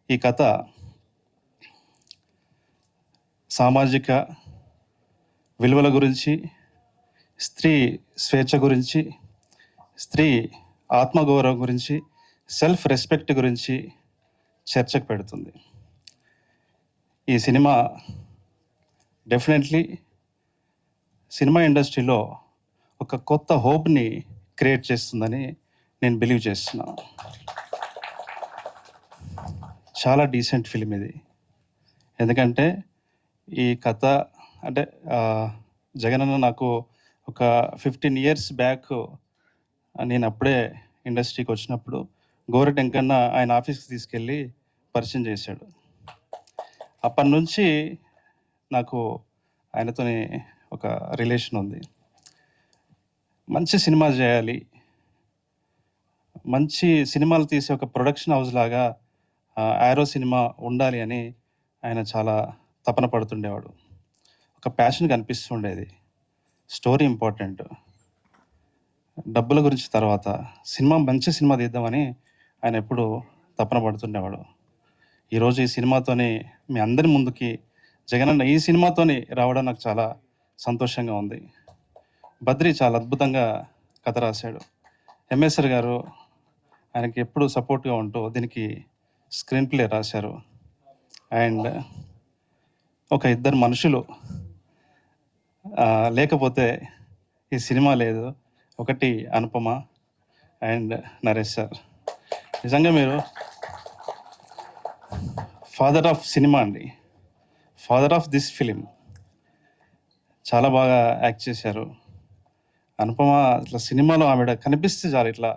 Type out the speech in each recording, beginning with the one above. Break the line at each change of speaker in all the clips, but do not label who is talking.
ఈ కథ సామాజిక విలువల గురించి, స్త్రీ స్వేచ్ఛ గురించి, స్త్రీ ఆత్మగౌరవం గురించి, సెల్ఫ్ రెస్పెక్ట్ గురించి చర్చకు పెడుతుంది. ఈ సినిమా డెఫినెట్లీ సినిమా ఇండస్ట్రీలో ఒక కొత్త హోప్ని క్రియేట్ చేస్తుందని నేను బిలీవ్ చేస్తున్నాను. చాలా డీసెంట్ ఫిలిం ఇది. ఎందుకంటే ఈ కథ అంటే జగనన్న నాకు ఒక 15 years బ్యాక్ నేను అప్పుడే ఇండస్ట్రీకి వచ్చినప్పుడు గోరటి వెంకన్న ఆయన ఆఫీస్కి తీసుకెళ్ళి పరిచయం చేశాడు. అప్పటి నుంచి నాకు ఆయనతోని ఒక రిలేషన్ ఉంది. మంచి సినిమా చేయాలి, మంచి సినిమాలు తీసే ఒక ప్రొడక్షన్ హౌస్ లాగా యారో సినిమా ఉండాలి అని ఆయన చాలా తపన పడుతుండేవాడు. ఒక ప్యాషన్ కనిపిస్తుండేది. స్టోరీ ఇంపార్టెంట్, డబ్బుల గురించి తర్వాత మంచి సినిమా తీద్దామని ఆయన ఎప్పుడు తపన పడుతుండేవాడు. ఈరోజు ఈ సినిమాతోని మీ అందరి ముందుకి జగనన్న ఈ సినిమాతోని రావడం నాకు చాలా సంతోషంగా ఉంది. బద్రి చాలా అద్భుతంగా కథ రాశాడు. ఎంఎస్ఆర్ గారు ఆయనకి ఎప్పుడు సపోర్ట్గా ఉంటూ దీనికి స్క్రీన్ ప్లే రాశారు. అండ్ ఒక ఇద్దరు మనుషులు లేకపోతే ఈ సినిమా లేదు. ఒకటి అనుపమ అండ్ నరేష్ సార్. నిజంగా మీరు ఫాదర్ ఆఫ్ సినిమా అండి, ఫాదర్ ఆఫ్ దిస్ ఫిలిం. చాలా బాగా యాక్ట్ చేశారు. అనుపమ ఇట్లా సినిమాలో ఆవిడ కనిపిస్తే చాలు, ఇట్లా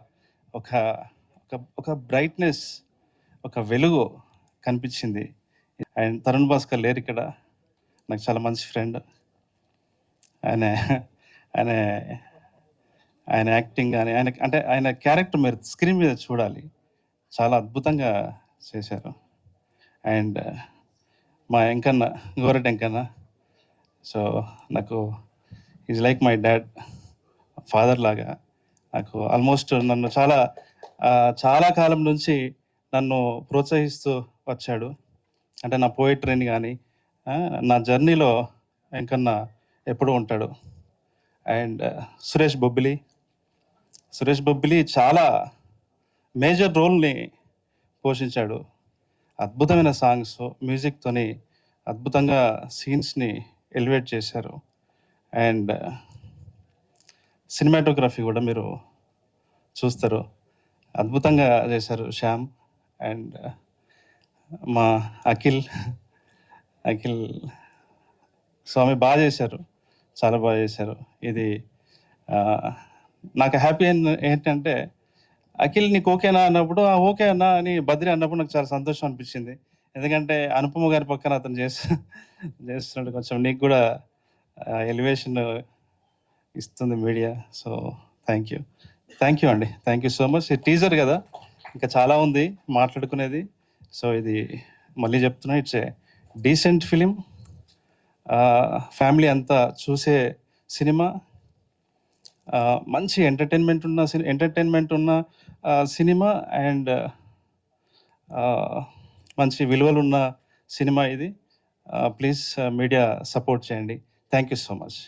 ఒక ఒక బ్రైట్నెస్, ఒక వెలుగు కనిపించింది. అండ్ తరుణ్ భాస్కర్ లేరు ఇక్కడ, నాకు చాలా మంచి ఫ్రెండ్. ఆయన ఆయన ఆయన యాక్టింగ్ కానీ ఆయన క్యారెక్టర్ మీరు స్క్రీన్ మీద చూడాలి, చాలా అద్భుతంగా చేశారు. అండ్ మా వెంకన్న, గోరటి వెంకన్న, సో నాకు is like my dad, father లాగా. నాకు ఆల్మోస్ట్ నన్ను చాలా కాలం నుంచి నన్ను ప్రోత్సహిస్తూ వచ్చాడు. అంటే నా పోయిటరీని కానీ నా జర్నీలో వెంకన్న ఎప్పుడూ ఉంటాడు. అండ్ సురేష్ బొబ్బిలి చాలా మేజర్ రోల్ని పోషించాడు. అద్భుతమైన సాంగ్స్, మ్యూజిక్తోని అద్భుతంగా సీన్స్ని ఎలివేట్ చేశారు. అండ్ సినిమాటోగ్రఫీ కూడా మీరు చూస్తారు, అద్భుతంగా చేశారు శ్యామ్. అండ్ మా అఖిల్ స్వామి బాగా చేశారు, చాలా బాగా చేశారు. ఇది నాకు హ్యాపీ ఏంటంటే అఖిల్ నీకు ఓకేనా అన్నప్పుడు ఓకే అన్నా అని బద్రి అన్నప్పుడు నాకు చాలా సంతోషం అనిపించింది. ఎందుకంటే అనుపమ గారి పక్కన అతను చేస్తున్నాడు, కొంచెం నీకు కూడా ఎలివేషన్ ఇస్తుంది మీడియా. సో థ్యాంక్ యూ అండి, థ్యాంక్ యూ సో మచ్. ఇది టీజర్ కదా, ఇంకా చాలా ఉంది మాట్లాడుకునేది. సో ఇది మళ్ళీ చెప్తున్నా, it's a decent film, family అంతా చూసే సినిమా, మంచి ఎంటర్టైన్మెంట్ ఉన్న సినిమా. అండ్ మంచి విలువలు ఉన్న సినిమా ఇది. ప్లీజ్ మీడియా సపోర్ట్ చేయండి. Thank you so much.